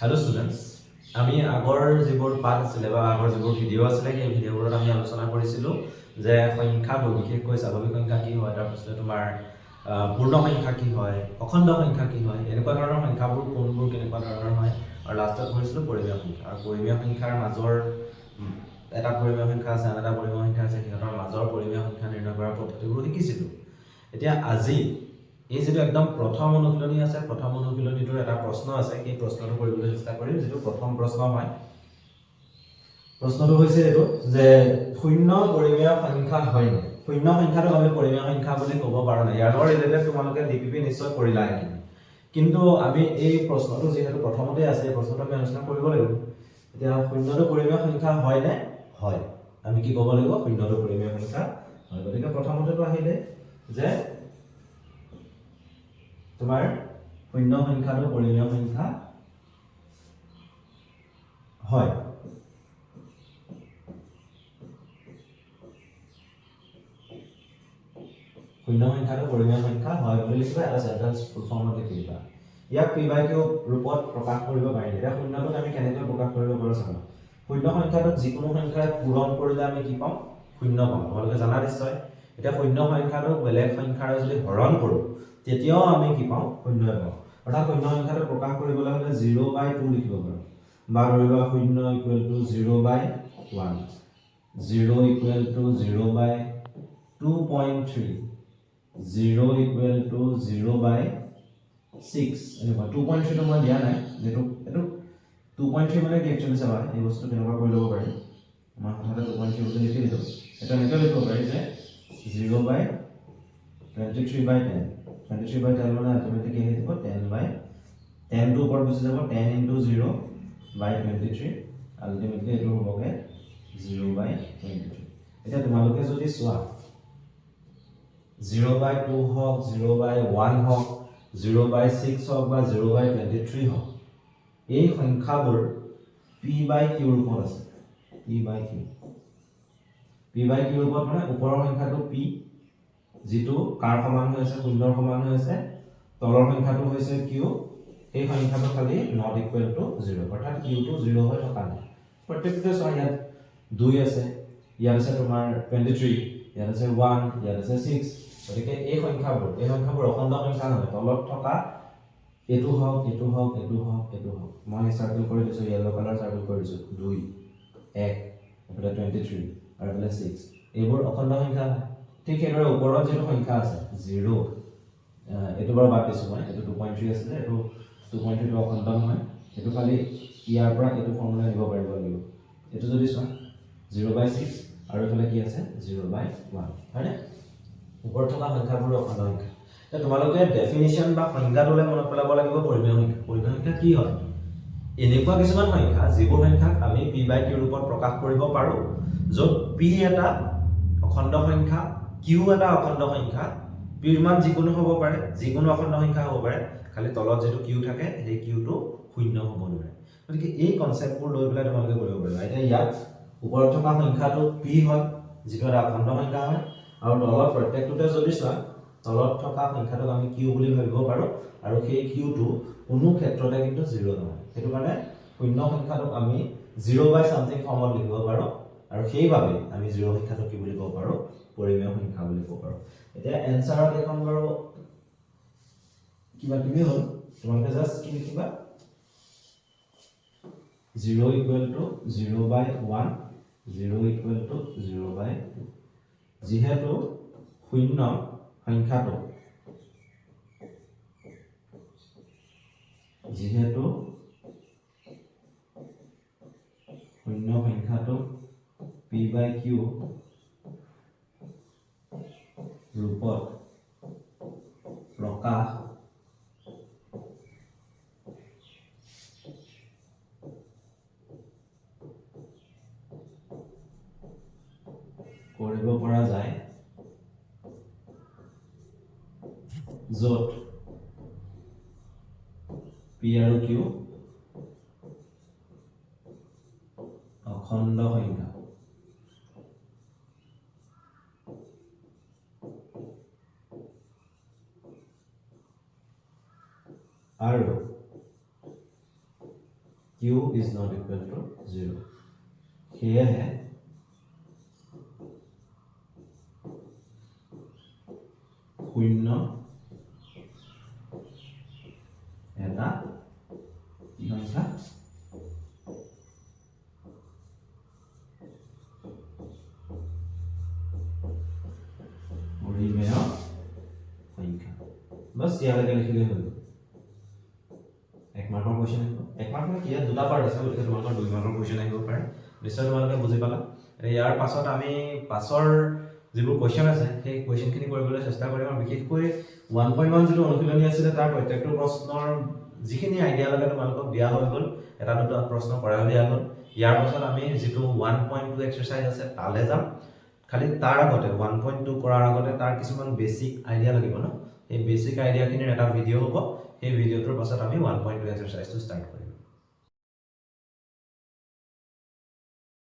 Hello students, আমি আগৰ যিবোৰ পাঠ আছিলে বা আগৰ যিবোৰ ভিডিঅ' আছিলে সেই ভিডিঅ'বোৰত আমি আলোচনা কৰিছিলোঁ যে সংখ্যাবোৰ বিশেষকৈ স্বাভাৱিক সংখ্যা কি হয়, তাৰপিছতে তোমাৰ পূৰ্ণ সংখ্যা কি হয়, অখণ্ড সংখ্যা কি হয়, এনেকুৱা ধৰণৰ সংখ্যাবোৰ কোনবোৰ কেনেকুৱা ধৰণৰ হয়, আৰু লাষ্টত কৰিছিলোঁ পৰিমেয় সংখ্যা। আৰু পৰিমেয় সংখ্যাৰ মাজৰ এটা পৰিমেয় সংখ্যা আছে, আন এটা পৰিমেয় সংখ্যা আছে, সিহঁতৰ মাজৰ পৰিমেয় সংখ্যা নিৰ্ণয় কৰাৰ পদ্ধতিবোৰ শিকিছিলোঁ। এতিয়া আজি এই যেটো একদম প্ৰথম অনুশীলনী আছে, প্ৰথম অনুশীলনীটোৰ এটা প্ৰশ্ন আছে, সেই প্ৰশ্নটো কৰিবলৈ চেষ্টা কৰিম। যেটো প্ৰথম প্ৰশ্ন হয়, প্ৰশ্নটো হৈছে এটো যে শূন্য পৰিমেয় সংখ্যা হয় নে? শূন্য সংখ্যাটো আমি পৰিমেয় সংখ্যা বুলি ক'ব পাৰো না? ইয়াৰ লগত ৰিলেটেড তোমালোকে ডিপিপি নিশ্চয় কৰিলা এখিনি, কিন্তু আমি এই প্ৰশ্নটো যেহেতু প্ৰথমতে আছে, এই প্ৰশ্নটো আমি আলোচনা কৰিব লাগিব। এতিয়া শূন্যটো পৰিমেয় সংখ্যা হয় নে? হয়। আমি কি ক'ব লাগিব? শূন্যটো পৰিমেয় সংখ্যা হয়। গতিকে প্ৰথমতেটো আহিলে যে তোমাৰ শূন্য সংখ্যাটো পৰিমেয় সংখ্যা হয়। শূন্য সংখ্যাটো পৰিমেয় সংখ্যা হয় বুলি লিখিবা, এটা সেন্টেন্স ফুল ফৰ্মত লিখিবা। ইয়াক p by q ৰূপত প্ৰকাশ কৰিব পাৰি। এতিয়া শূন্যটোক আমি কেনেকৈ প্ৰকাশ কৰিব পাৰো চাবা। শূন্য সংখ্যাটোক যিকোনো সংখ্যাৰে পূৰণ কৰিলে আমি কি পাম? শূন্য পাম। তোমালোকে জানা নিশ্চয়। এতিয়া শূন্য সংখ্যাটোক বেলেগ সংখ্যাৰে যদি হৰণ কৰো, তেতিয়াও আমি কি পাম? শূন্য পাম। অৰ্থাৎ শূন্য সংখ্যাটো প্ৰকাশ কৰিবলৈ হলে 0/2 লিখিব পাৰো। বা ধৰি লোৱা 0 = 0/1, 0 = 0/2.3, 0 = 0/6, এনেকুৱা 2.3 টো মই দিয়া নাই, যেটো এটো 2.3 মানে কি একচুয়ালি চাবা এই বস্তু কেনেকুৱা কৰি ল'ব পাৰি। আমাৰ কথাটা 2.3 বুলি লিখি দিলো। এটা এনেকৈ লিখিব পাৰি যে 0/23/10, 23/10 মানে আলটিমেটলি কি হ'ব? 10 টো ওপৰত গুচি যাব, 10 * 0/23, আলটিমেটলি এটো হ'বগে 0/23। এতিয়া তোমালোকে যদি চোৱা 0/2 হওক, 0/1 হওক, 0/6 হওক বা 0/23 হওক, এই সংখ্যাবোৰ p by q ৰূপত আছে। p by q ৰূপত মানে ওপৰৰ সংখ্যাটো p, যেটো কাৰ সমান হৈ আছে? শূন্যৰ সমান হৈ আছে। তলৰ সংখ্যাটো হৈছে q, এই সংখ্যাটো খালি not equal to 0, অৰ্থাৎ q টো 0 হৈ থকা নাই। প্ৰত্যেকটোতে চোৱা, ইয়াত 2 আছে, ইয়াত আছে তোমাৰ 23, ইয়াত আছে 1, ইয়াত আছে 6। গতিকে এই সংখ্যাবোৰ অখণ্ড সংখ্যা নহয়। তলত থকা এটো হওক, এটো হওক, এটো হওক, এটো হওক, মই সাৰ্কেল কৰি দিছো, ইয়েলো কালাৰ সাৰ্কেল কৰি দিছো, 2, 1, এফালে 23 আৰু এফালে 6, এইবোৰ অখণ্ড সংখ্যা। ঠিক সেইদৰে ওপৰত যেটো সংখ্যা আছে 0, এটো বাৰু বাদ দিছো মই, এটো 2.3 আছে, এটো 2.3 টো অখণ্ড নহয়। এটো খালি ইয়াৰ পৰা এটো ফৰ্মুলা দিব পাৰিব লাগিব। এটো যদি চোৱা 0/6 আৰু এফালে কি আছে? 0/1, হয়নে? ওপৰত থকা সংখ্যাবোৰ অখণ্ড সংখ্যা। এতিয়া তোমালোকে ডেফিনিশ্যন বা সংজ্ঞাটোলে মনত পেলাব লাগিব পৰিমেয় সংখ্যা। পৰিমেয় সংখ্যা কি হয়? এনেকুৱা কিছুমান সংখ্যা যিবোৰ সংখ্যাক আমি p by q ৰূপত প্ৰকাশ কৰিব পাৰো, য'ত p এটা অখণ্ড সংখ্যা, q এটা অখণ্ড সংখ্যা, p ৰ মান যিকোনো হ'ব পাৰে, যিকোনো অখণ্ড সংখ্যা হ'ব পাৰে, খালি তলত যেটো q থাকে সেই q টো শূন্য হ'ব নোৱাৰে। গতিকে এই কনসেপ্টবোৰ লৈ পেলাই তোমালোকে কৰিব পাৰিবা। এতিয়া ইয়াত ওপৰত থকা সংখ্যাটো p হয়, যেটো এটা অখণ্ড সংখ্যা হয়, আৰু তলত প্ৰত্যেকটোতে যদি চোৱা, তলত থকা সংখ্যাটোক আমি q বুলি ভাবিব পাৰো, আৰু সেই q টো কোনো ক্ষেত্ৰতে কিন্তু 0 নহয়। সেইটো কাৰণে শূন্য সংখ্যাটোক আমি 0/something ফৰ্মত লিখিব পাৰো, আৰু সেইভাবে আমি 0 সংখ্যাটোক কি বুলি ক'ব পাৰো? পৰিমেয় সংখ্যা বুলি ক'ব পাৰো। এতিয়া এনসাৰত এখন বাৰু কিবা কিবি হ'ল, তোমালোকে জাস্ট কি লিখিবা? 0 = 0/1, 0 = 0/2। যেহেতু শূন্য সংখ্যাটো p by q ৰূপত প্ৰকাশ কৰিব পৰা যায়, য'ত p আৰু q অখণ্ড সংখ্যা। আৰু Q is not equal to 0. সেয়েহে শূন্য এটা কি সংখ্যা পৰিমেয় সংখ্যা বস ইয়ালৈকে লিখিলে হৈ গ'ল এক মাৰ্কৰ কোৱেশ্চন আহিব এক মাৰ্ক মানে কি ইয়াত দুটা পাৰ্ট আছে গতিকে তোমালোকৰ দুই মাৰ্কৰ কোৱেশ্চন আহিব পাৰে নিশ্চয় তোমালোকে বুজি পালা ইয়াৰ পাছত আমি পাছৰ যিবোৰ কোৱেশ্চন আছে সেই কোৱেশ্চনখিনি কৰিবলৈ চেষ্টা কৰিম আৰু বিশেষকৈ 1.1 যিটো অনুশীলনী আছিল তাৰ প্ৰত্যেকটো প্ৰশ্নৰ যিখিনি আইডিয়া লাগে তোমালোকক দিয়া হৈ গ'ল এটা দুটা প্ৰশ্ন কৰা দিয়া গ'ল ইয়াৰ পাছত আমি যিটো 1.2 এক্সাৰসাইজ আছে তালে যাম খালি তাৰ আগতে 1.2 কৰাৰ আগতে তাৰ কিছুমান বেসিক আইডিয়া লাগিব ন এই বেসিক আইডিয়াখিনিৰ এটা ভিডিও হ'ব সেই ভিডিওটোৰ পাছত আমি 1.2 এক্সাৰসাইজটো ষ্টাৰ্ট কৰিম